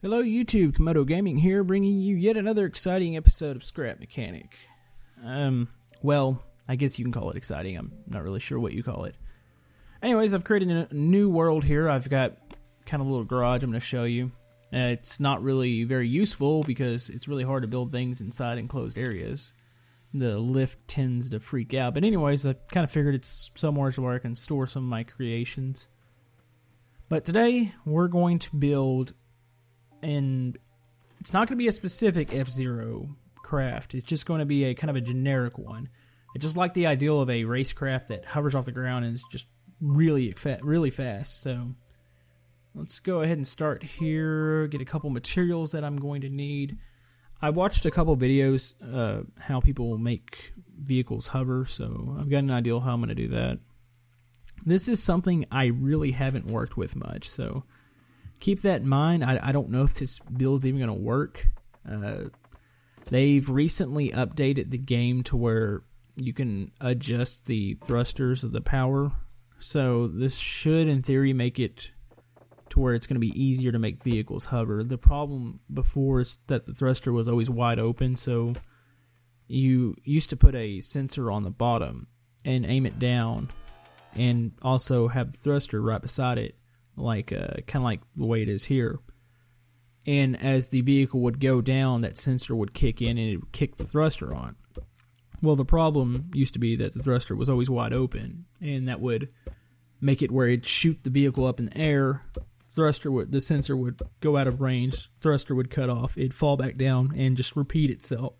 Hello YouTube, Camodo Gaming here, bringing you yet another exciting episode of Scrap Mechanic. Well, I guess you can call it exciting. I'm not really sure what you call it. Anyways, I've created a new world here. I've got kind of a little garage I'm going to show you. It's not really very useful because it's really hard to build things inside enclosed areas. The lift tends to freak out. But anyways, I kind of figured it's somewhere where I can store some of my creations. But today, we're going to build, and it's not going to be a specific F-Zero craft. It's just going to be a kind of a generic one. I just like the ideal of a racecraft that hovers off the ground and is just really fast. So let's go ahead and start here. Get a couple materials that I'm going to need. I watched a couple videos how people make vehicles hover, so I've got an idea how I'm going to do that. This is something I really haven't worked with much, so keep that in mind. I don't know if this build's even going to work. They've recently updated the game to where you can adjust the thrusters of the power, so this should, in theory, make it to where it's going to be easier to make vehicles hover. The problem before is that the thruster was always wide open, so you used to put a sensor on the bottom and aim it down, and also have the thruster right beside it, like kind of like the way it is here. And as the vehicle would go down, that sensor would kick in and it would kick the thruster on. Well, the problem used to be that the thruster was always wide open, and that would make it where it'd shoot the vehicle up in the air. The sensor would go out of range, thruster would cut off, it'd fall back down and just repeat itself.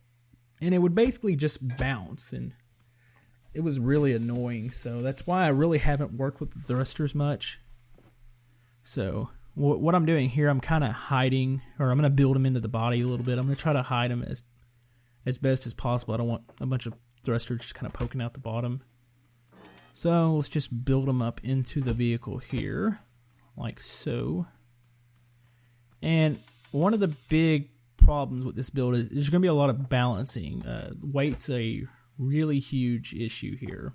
And it would basically just bounce, and it was really annoying. So that's why I really haven't worked with the thrusters much. So what I'm doing here, I'm kind of hiding, or I'm going to build them into the body a little bit. I'm going to try to hide them as best as possible. I don't want a bunch of thrusters just kind of poking out the bottom. So let's just build them up into the vehicle here, like so. And one of the big problems with this build is there's going to be a lot of balancing. Weight's a really huge issue here.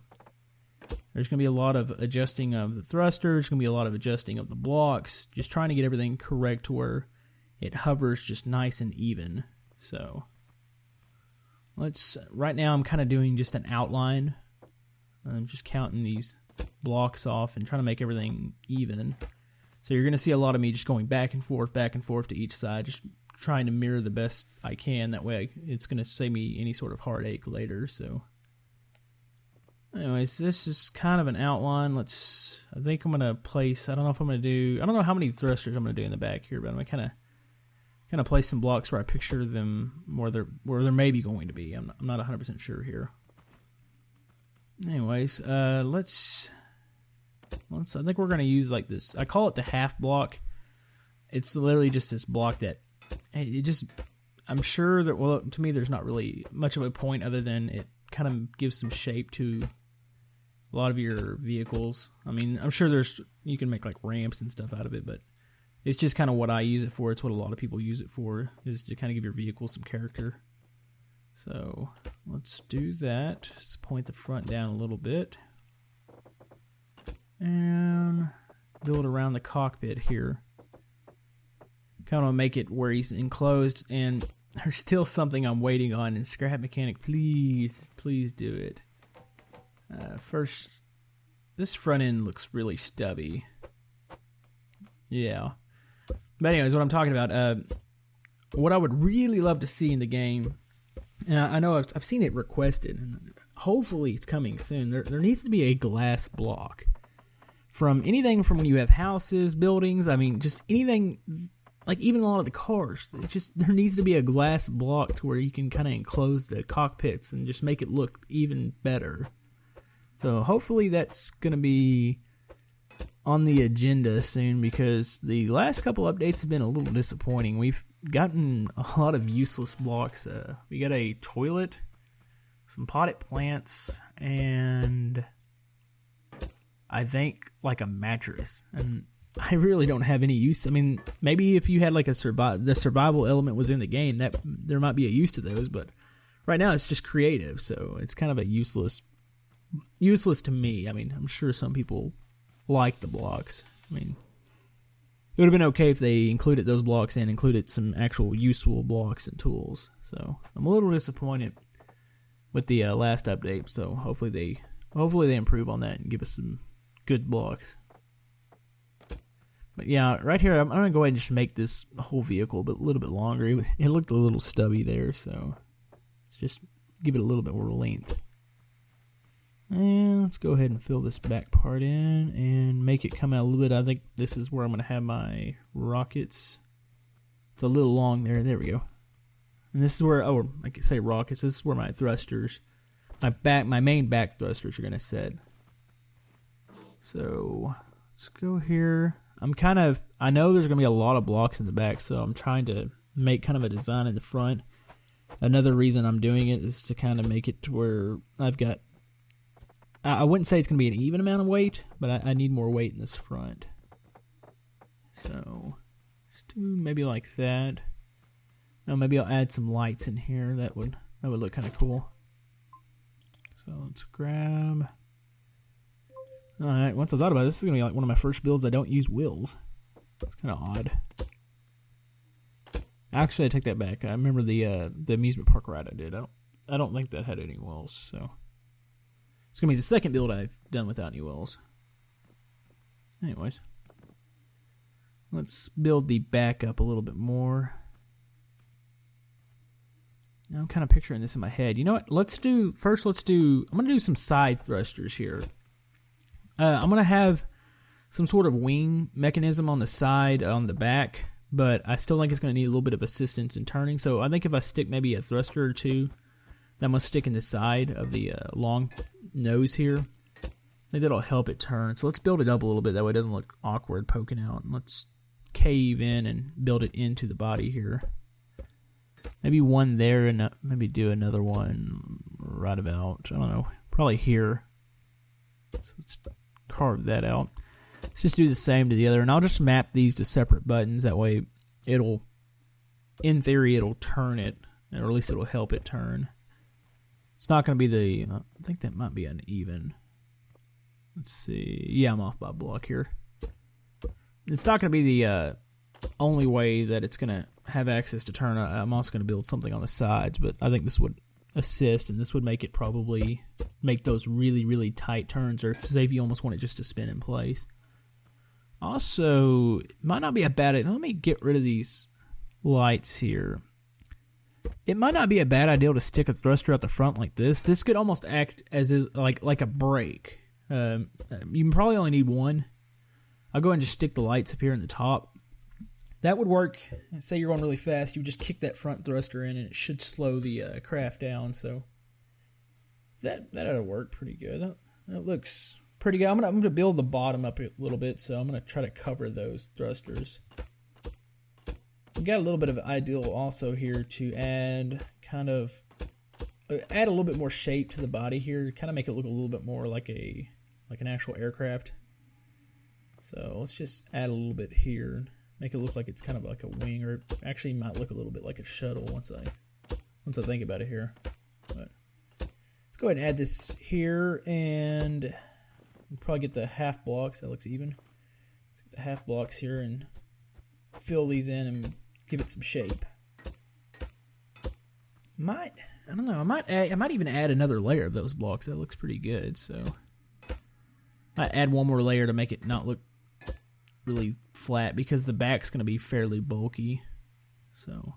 There's going to be a lot of adjusting of the thrusters, there's going to be a lot of adjusting of the blocks, just trying to get everything correct to where it hovers just nice and even. So right now I'm kind of doing just an outline. I'm just counting these blocks off and trying to make everything even. So you're going to see a lot of me just going back and forth to each side, just trying to mirror the best I can. That way it's going to save me any sort of heartache later. So anyways, this is kind of an outline. I think I'm going to place, I don't know how many thrusters I'm going to do in the back here, but I'm going to kind of place some blocks where I picture them where they're maybe going to be. I'm not 100% sure here. Anyways, I think we're going to use like this. I call it the half block. It's literally just this block that I'm sure that, well, to me there's not really much of a point other than it kind of gives some shape to a lot of your vehicles. I mean, I'm sure you can make like ramps and stuff out of it, but it's just kind of what I use it for. It's what a lot of people use it for, is to kind of give your vehicle some character. So let's do that. Let's point the front down a little bit and build around the cockpit here. Kind of make it where he's enclosed, and there's still something I'm waiting on. And Scrap Mechanic, please do it. First, this front end looks really stubby. Yeah. But anyways, what I'm talking about, what I would really love to see in the game, and I know I've seen it requested, and hopefully it's coming soon. There needs to be a glass block. From anything from when you have houses, buildings, I mean, just anything, like even a lot of the cars. There needs to be a glass block to where you can kind of enclose the cockpits and just make it look even better. So hopefully that's going to be on the agenda soon, because the last couple updates have been a little disappointing. We've gotten a lot of useless blocks. We got a toilet, some potted plants, and I think like a mattress. And I really don't have any use. I mean, maybe if you had like the survival element was in the game, that there might be a use to those, but right now it's just creative, so it's kind of a useless to me. I mean, I'm sure some people like the blocks. I mean, It would have been okay if they included those blocks and included some actual useful blocks and tools. So I'm a little disappointed with the last update. So hopefully they improve on that and give us some good blocks. But yeah, right here I'm gonna go ahead and just make this whole vehicle a little bit longer. It looked a little stubby there, so let's just give it a little bit more length. And let's go ahead and fill this back part in and make it come out a little bit. I think this is where I'm going to have my rockets. It's a little long there. There we go. And this is where, oh, I could say rockets. This is where my thrusters, my main back thrusters are going to sit. So let's go here. I know there's going to be a lot of blocks in the back, so I'm trying to make kind of a design in the front. Another reason I'm doing it is to kind of make it to where I've got, I wouldn't say it's going to be an even amount of weight, but I need more weight in this front. So let's do maybe like that. Oh, maybe I'll add some lights in here. That would look kind of cool. So let's grab. All right. Once I thought about it, this is going to be like one of my first builds I don't use wheels. It's kind of odd. Actually, I take that back. I remember the amusement park ride I did. I don't think that had any wheels. So. It's going to be the second build I've done without any wheels. Anyways. Let's build the back up a little bit more. Now I'm kind of picturing this in my head. You know what? I'm going to do some side thrusters here. I'm going to have some sort of wing mechanism on the side, on the back, but I still think it's going to need a little bit of assistance in turning. So I think if I stick maybe a thruster or two, that I'm going to stick in the side of the long nose here. I think that'll help it turn. So let's build it up a little bit. That way it doesn't look awkward poking out. And let's cave in and build it into the body here. Maybe one there and maybe do another one right about, I don't know, probably here. So let's carve that out. Let's just do the same to the other. And I'll just map these to separate buttons. That way in theory, it'll turn it. Or at least it'll help it turn. It's not going to be I think that might be uneven. Let's see. Yeah, I'm off by a block here. It's not going to be the only way that it's going to have access to turn. I'm also going to build something on the sides, but I think this would assist, and this would make it probably make those really, really tight turns, or say if you almost want it just to spin in place. Also, it might not be a bad idea. Let me get rid of these lights here. It might not be a bad idea to stick a thruster out the front like this. This could almost act as like a brake. You can probably only need one. I'll go ahead and just stick the lights up here in the top. That would work. Say you're going really fast, you just kick that front thruster in and it should slow the craft down. So that ought to work pretty good. That looks pretty good. I'm gonna build the bottom up a little bit, so I'm gonna try to cover those thrusters. We got a little bit of ideal also here to add a little bit more shape to the body here, kind of make it look a little bit more like an actual aircraft. So let's just add a little bit here, make it look like it's kind of like a wing, or actually might look a little bit like a shuttle once I think about it here. But let's go ahead and add this here, and we'll probably get the half blocks. That looks even. Let's get the half blocks here and fill these in and give it some shape. I don't know. I might even add another layer of those blocks. That looks pretty good. So I add one more layer to make it not look really flat, because the back's going to be fairly bulky. So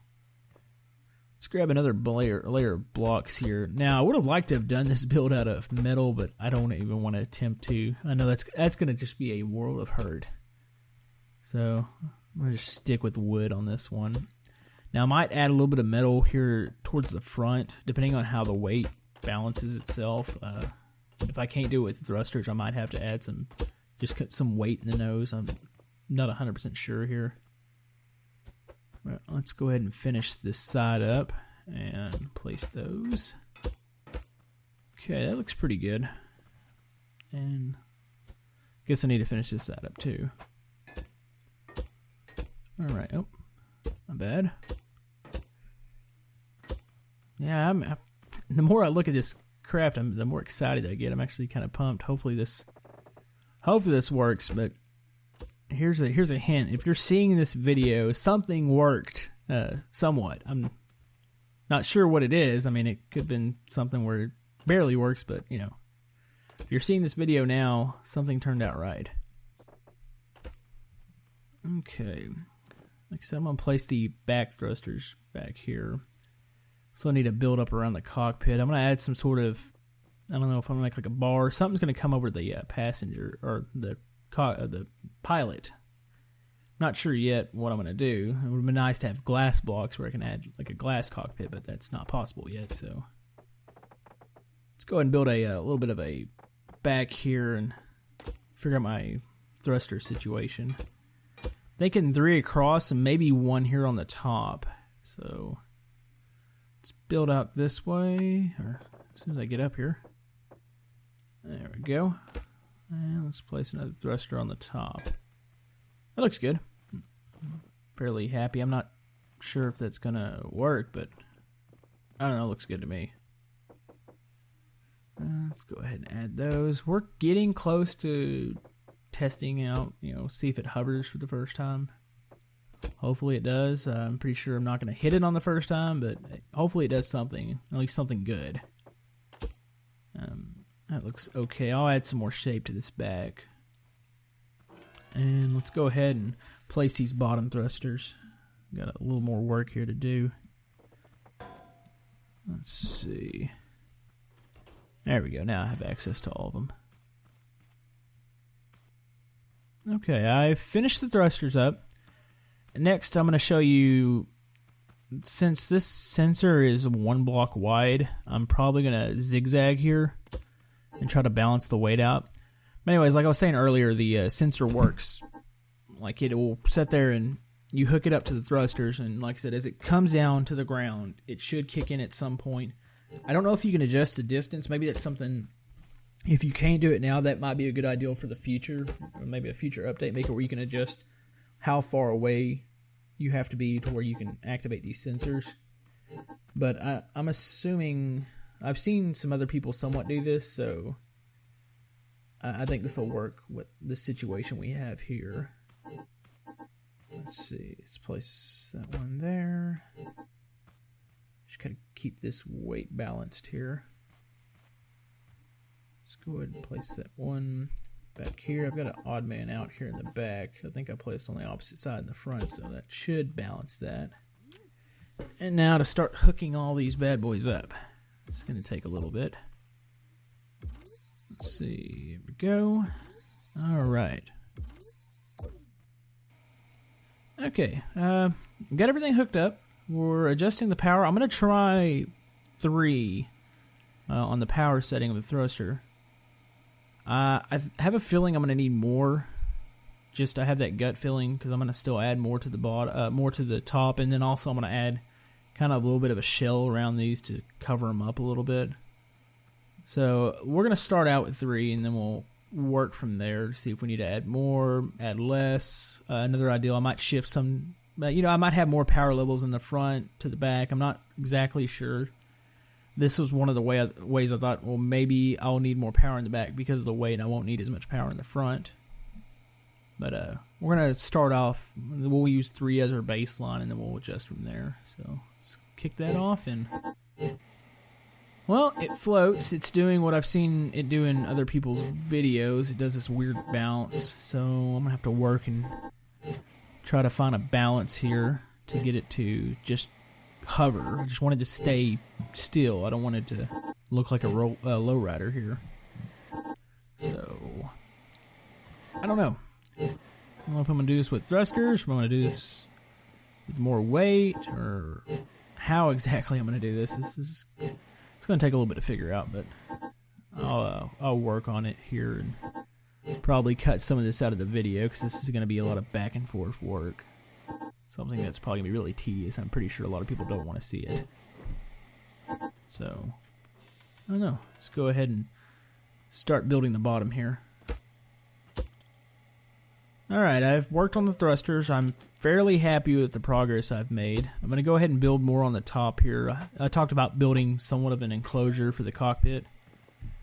let's grab another layer of blocks here. Now I would have liked to have done this build out of metal, but I don't even want to attempt to. I know that's going to just be a world of hurt. So I'm going to just stick with wood on this one. Now I might add a little bit of metal here towards the front, depending on how the weight balances itself. If I can't do it with thrusters, I might have to add some weight in the nose. I'm not 100% sure here. Right, let's go ahead and finish this side up and place those. Okay, that looks pretty good. And I guess I need to finish this side up too. Alright, oh, not bad. Yeah, the more I look at this craft, the more excited I get. I'm actually kind of pumped. Hopefully this works, but here's a hint. If you're seeing this video, something worked somewhat. I'm not sure what it is. I mean, it could have been something where it barely works, but, you know. If you're seeing this video now, something turned out right. Okay. Like I said, I'm going to place the back thrusters back here. So I need to build up around the cockpit. I'm going to add some sort of, I don't know if I'm going to make like a bar. Something's going to come over the passenger or the pilot. Not sure yet what I'm going to do. It would be nice to have glass blocks where I can add like a glass cockpit, but that's not possible yet. So let's go ahead and build a little bit of a back here and figure out my thruster situation. Thinking 3 across and maybe 1 here on the top. So let's build out this way, or as soon as I get up here. There we go. And let's place another thruster on the top. That looks good. I'm fairly happy. I'm not sure if that's gonna work, but I don't know, it looks good to me. Let's go ahead and add those. We're getting close to testing out, see if it hovers for the first time. Hopefully it does. I'm pretty sure I'm not going to hit it on the first time, but hopefully it does something, at least something good. That looks okay. I'll add some more shape to this back. And let's go ahead and place these bottom thrusters. Got a little more work here to do. Let's see. There we go. Now I have access to all of them. Okay, I've finished the thrusters up. Next, I'm going to show you, since this sensor is 1 block wide, I'm probably going to zigzag here and try to balance the weight out. But anyways, like I was saying earlier, the sensor works. Like, it will sit there and you hook it up to the thrusters, and like I said, as it comes down to the ground, it should kick in at some point. I don't know if you can adjust the distance. Maybe that's something, if you can't do it now, that might be a good idea for the future. Or maybe a future update, make it where you can adjust how far away you have to be to where you can activate these sensors. But I'm assuming, I've seen some other people somewhat do this, so I think this will work with the situation we have here. Let's see, let's place that one there. Just gotta keep this weight balanced here. Let's go ahead and place that one back here. I've got an odd man out here in the back. I think I placed on the opposite side in the front, so that should balance that. And now to start hooking all these bad boys up. It's gonna take a little bit. Let's see, here we go. Alright. Okay, got everything hooked up. We're adjusting the power. I'm going to try 3 on the power setting of the thruster. I have a feeling I'm going to need more. I have that gut feeling because I'm going to still add more to the more to the top, and then also I'm going to add kind of a little bit of a shell around these to cover them up a little bit. So we're going to start out with 3, and then we'll work from there to see if we need to add more, add less. Another idea, I might shift some. I might have more power levels in the front to the back. I'm not exactly sure. This was one of the ways I thought, well, maybe I'll need more power in the back because of the weight, and I won't need as much power in the front. But we're going to start off, we'll use 3 as our baseline, and then we'll adjust from there. So let's kick that off, and well, it floats. It's doing what I've seen it do in other people's videos. It does this weird bounce, so I'm going to have to work and try to find a balance here to get it to just hover. I just wanted to stay still. I don't want it to look like a lowrider here. So I don't know. I don't know if I'm going to do this with thrusters, or I'm going to do this with more weight, or how exactly I'm going to do this. It's going to take a little bit to figure out, but I'll work on it here and probably cut some of this out of the video because this is going to be a lot of back and forth work. Something that's probably going to be really tedious. I'm pretty sure a lot of people don't want to see it. So, I don't know. Let's go ahead and start building the bottom here. Alright, I've worked on the thrusters. I'm fairly happy with the progress I've made. I'm going to go ahead and build more on the top here. I talked about building somewhat of an enclosure for the cockpit.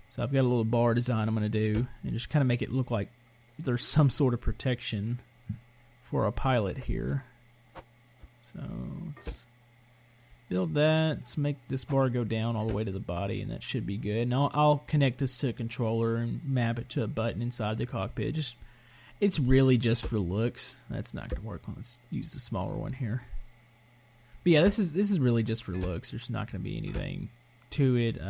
So I've got a little bar design I'm going to do and just kind of make it look like there's some sort of protection for a pilot here. So let's build that. Let's make this bar go down all the way to the body, and that should be good. And I'll connect this to a controller and map it to a button inside the cockpit. It's really just for looks. That's not going to work. Let's use the smaller one here. But yeah, this is really just for looks. There's not going to be anything to it.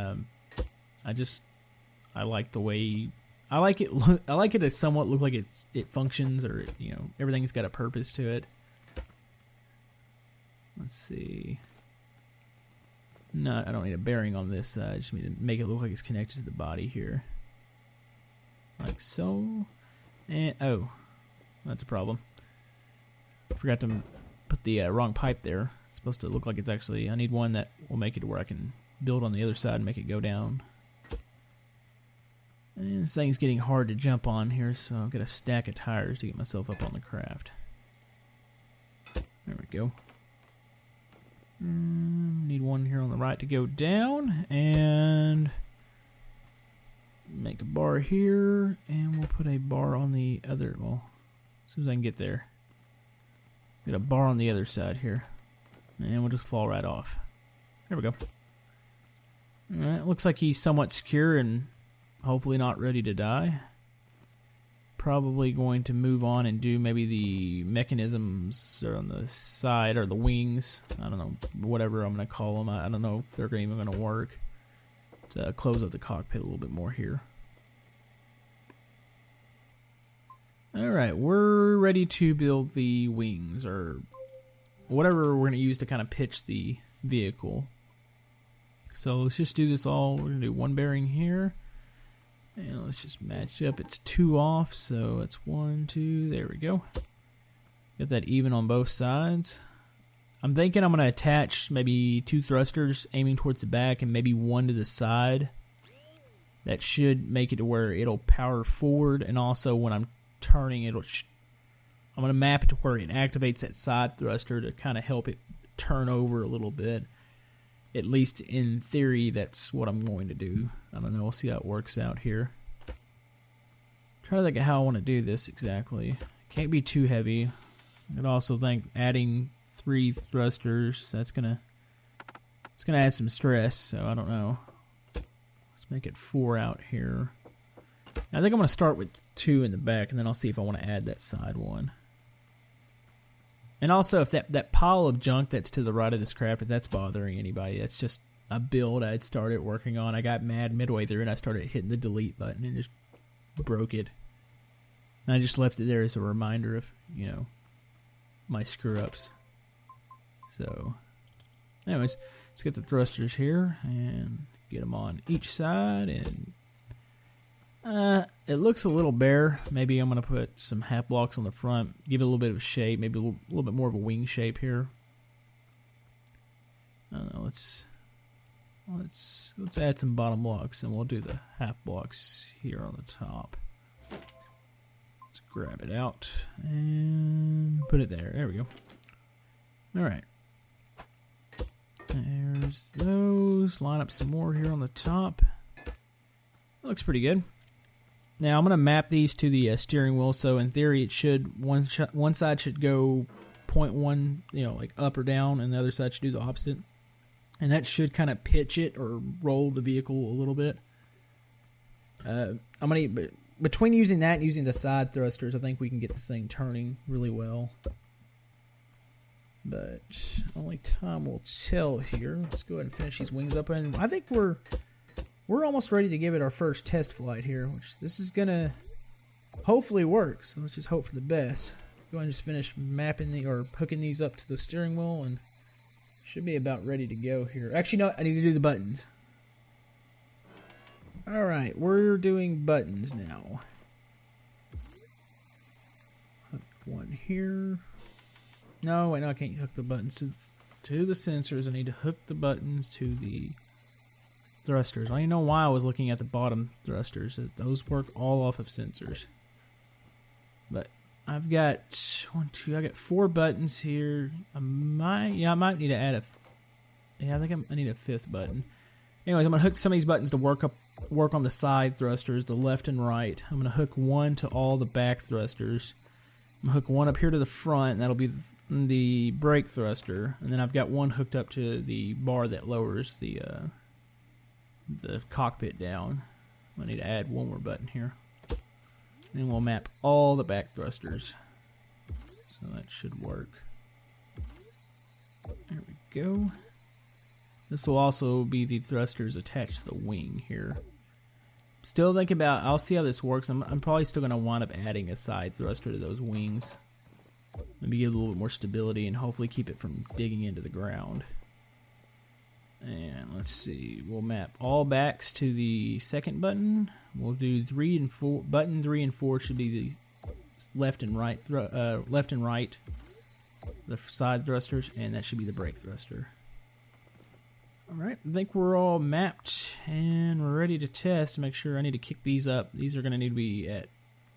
I like the way I like it. I like it to somewhat look like it functions, or everything's got a purpose to it. Let's see. No, I don't need a bearing on this side. I just need to make it look like it's connected to the body here, like so. And oh, that's a problem. I forgot to put the wrong pipe there. It's supposed to look like it's actually. I need one that will make it to where I can build on the other side and make it go down. And this thing's getting hard to jump on here, so I've got a stack of tires to get myself up on the craft. There we go. Need one here on the right to go down, and make a bar here, and we'll put a bar on the other. Well, as soon as I can get there, get a bar on the other side here, and we'll just fall right off. There we go. All right, looks like he's somewhat secure and hopefully not ready to die. Probably going to move on and do maybe the mechanisms on the side, or the wings. I don't know, whatever I'm going to call them. I don't know if they're even going to work. Let's close up the cockpit a little bit more here. Alright, we're ready to build the wings, or whatever we're going to use to kind of pitch the vehicle. So let's just do this all. We're going to do one bearing here. And let's just match up. It's 2 off, so it's 1, 2. There we go. Get that even on both sides. I'm thinking I'm going to attach maybe 2 thrusters aiming towards the back and maybe 1 to the side. That should make it to where it'll power forward, and also when I'm turning, I'm going to map it to where it activates that side thruster to kind of help it turn over a little bit. At least in theory, that's what I'm going to do. I don't know. We'll see how it works out here. Try to think of how I want to do this exactly. Can't be too heavy. I'd also think adding 3 thrusters, it's gonna add some stress. So I don't know. Let's make it 4 out here. I think I'm gonna start with 2 in the back, and then I'll see if I want to add that side one. And also, if that pile of junk that's to the right of this craft, if that's bothering anybody, that's just a build I'd started working on. I got mad midway through, and I started hitting the delete button and just broke it. And I just left it there as a reminder of, my screw-ups. So, anyways, let's get the thrusters here and get them on each side. And it looks a little bare. Maybe I'm going to put some half blocks on the front, give it a little bit of shape, maybe a little bit more of a wing shape here. I don't know, let's add some bottom blocks, and we'll do the half blocks here on the top. Let's grab it out and put it there. There we go. Alright. There's those. Line up some more here on the top. That looks pretty good. Now I'm going to map these to the steering wheel, so in theory it should, one side should go 0.1, like up or down, and the other side should do the opposite. And that should kind of pitch it or roll the vehicle a little bit. I'm going to, between using that and using the side thrusters, I think we can get this thing turning really well. But only time will tell here. Let's go ahead and finish these wings up, and I think we're almost ready to give it our first test flight here, which this is gonna hopefully work. So let's just hope for the best. Go ahead and just finish mapping or hooking these up to the steering wheel, and should be about ready to go here. Actually, no, I need to do the buttons. All right, we're doing buttons now. Hook one here. No, wait, no, I can't hook the buttons to the sensors. I need to hook the buttons to the thrusters. I don't even know why I was looking at the bottom thrusters. Those work all off of sensors. But I've got I got 4 buttons here. I might need to add I think I need a 5th button. Anyways, I'm gonna hook some of these buttons to work on the side thrusters, the left and right. I'm gonna hook one to all the back thrusters, I'm gonna hook one up here to the front, and that'll be the brake thruster, and then I've got one hooked up to the bar that lowers the cockpit down. I need to add one more button here. Then we'll map all the back thrusters. So that should work. There we go. This will also be the thrusters attached to the wing here. Still thinking about, I'll see how this works. I'm probably still going to wind up adding a side thruster to those wings. Maybe get a little bit more stability and hopefully keep it from digging into the ground. And let's see, we'll map all backs to the second button. We'll do 3 and 4. Button 3 and 4 should be the left and right, the side thrusters, and that should be the brake thruster. Alright, I think we're all mapped and we're ready to test. Make sure I need to kick these up. These are going to need to be at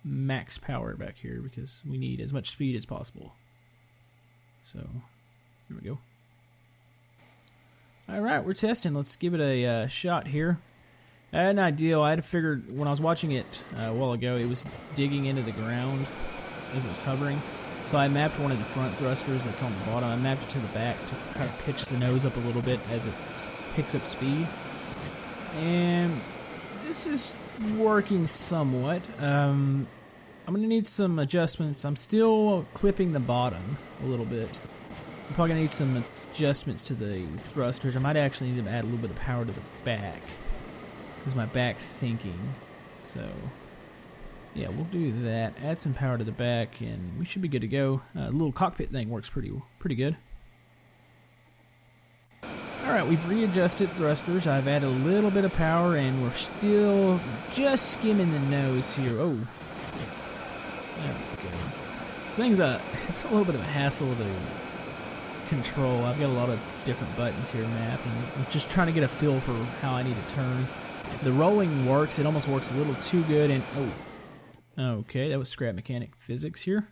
max power back here because we need as much speed as possible. So, here we go. Alright, we're testing. Let's give it a shot here. I had an idea. I had figured when I was watching it a while ago, it was digging into the ground as it was hovering. So I mapped one of the front thrusters that's on the bottom. I mapped it to the back to try to pitch the nose up a little bit as it picks up speed. And this is working somewhat. I'm going to need some adjustments. I'm still clipping the bottom a little bit. I'm probably going to need some adjustments to the thrusters. I might actually need to add a little bit of power to the back because my back's sinking. So yeah, we'll do that. Add some power to the back, and we should be good to go. The little cockpit thing works pretty good. All right, we've readjusted thrusters. I've added a little bit of power, and we're still just skimming the nose here. Oh, there we go. This thing's it's a little bit of a hassle to control. I've got a lot of different buttons here mapped, and I'm just trying to get a feel for how I need to turn. The rolling works. It almost works a little too good, and oh. Okay, that was scrap mechanic physics here.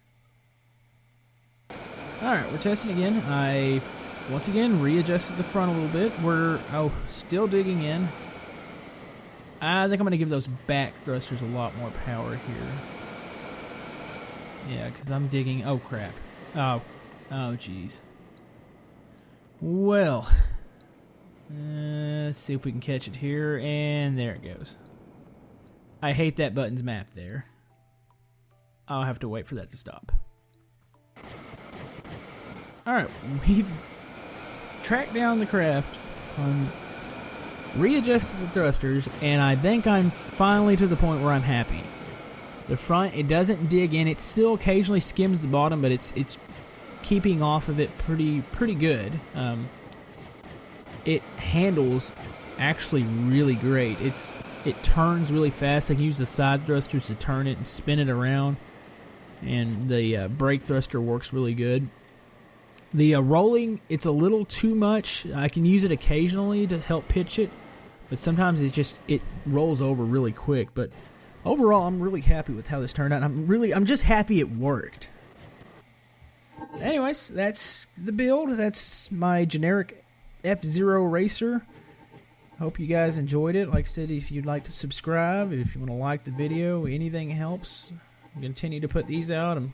Alright, we're testing again. I, once again, readjusted the front a little bit. We're, still digging in. I think I'm going to give those back thrusters a lot more power here. Yeah, because I'm digging, oh crap. Oh, jeez. Well, let's see if we can catch it here, and there it goes. I hate that button's map there. I'll have to wait for that to stop. Alright, we've tracked down the craft, readjusted the thrusters, and I think I'm finally to the point where I'm happy. The front, it doesn't dig in. It still occasionally skims the bottom, but it's keeping off of it pretty good. It handles actually really great. It turns really fast. I can use the side thrusters to turn it and spin it around. And the brake thruster works really good. The rolling, it's a little too much. I can use it occasionally to help pitch it, but sometimes it rolls over really quick. But overall, I'm really happy with how this turned out. I'm just happy it worked. Anyways, that's the build. That's my generic F-Zero racer. Hope you guys enjoyed it. Like I said, if you'd like to subscribe, if you want to like the video, anything helps. I'm going to continue to put these out. I'm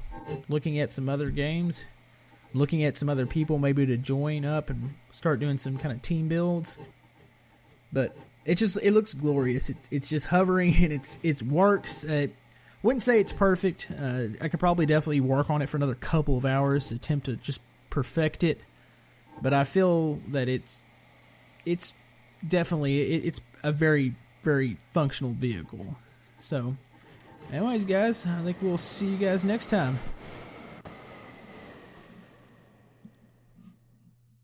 looking at some other games. I'm looking at some other people maybe to join up and start doing some kind of team builds. But it looks glorious. It's just hovering and it works. Wouldn't say it's perfect. I could probably definitely work on it for another couple of hours to attempt to just perfect it. But I feel that it's definitely it's a very, very functional vehicle. So anyways, guys, I think we'll see you guys next time.